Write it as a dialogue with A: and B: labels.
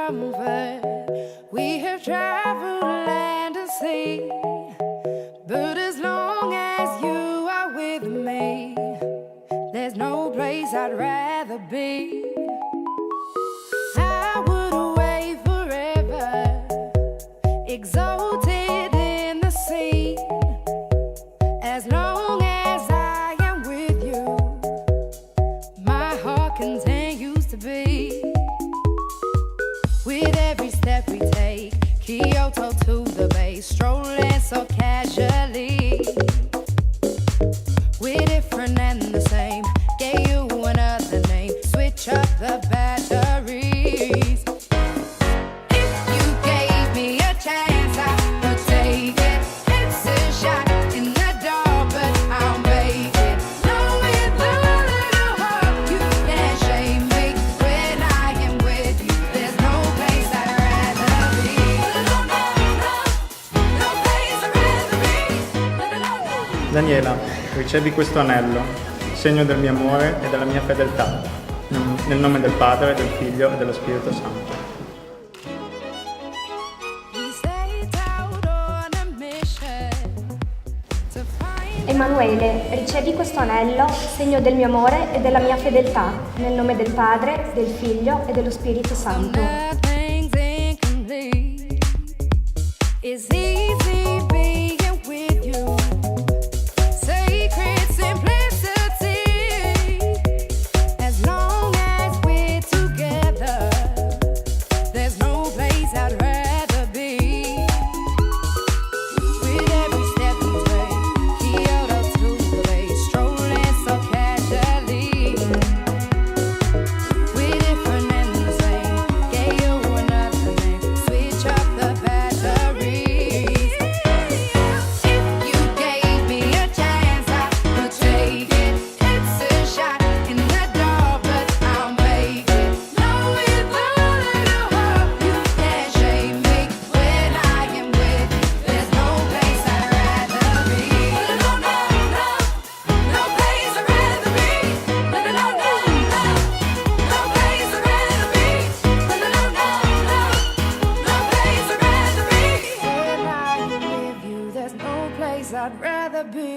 A: somewhere. We have traveled land and sea, but as long as you are with me, there's no place I'd rather be. I would away forever, exalted in the sea. As long as I am with you, my heart continues to beat. With every step we take, Kyoto to the bay, strolling so casually. We're different and the same, gave you another name, switch up the batteries. If you gave me a chance, I would take it. It's a shot in the dark, but I'll make it. Know with a little hope you can't shame me. When I am with you, there's no place I'd rather be. No place I'd rather be.
B: Daniela, ricevi questo anello, segno del mio amore e della mia fedeltà, nel nome del Padre, del Figlio e dello Spirito Santo.
A: We set out on a mission to find
C: Emanuele, ricevi questo anello, segno del mio amore e della mia fedeltà, nel nome del Padre, del Figlio e dello Spirito Santo.
A: nothing's incomplete. It's easy being with you. Sacred simplicity. As long as we're together, there's no place I'd rather be. With every step we take, Kyoto to the bay, strolling so casually. We're different and the same, gave you another name, switch up the batteries. If you gave me a chance, I would take it. It's a shot in the dark, but I'll make it. Know with a little hope you can't shame me. When I am with you, there's no place I'd rather be. No place I'd rather be. No place I'd rather be. No place I'd rather be. When I am with you, there's no place I'd rather be.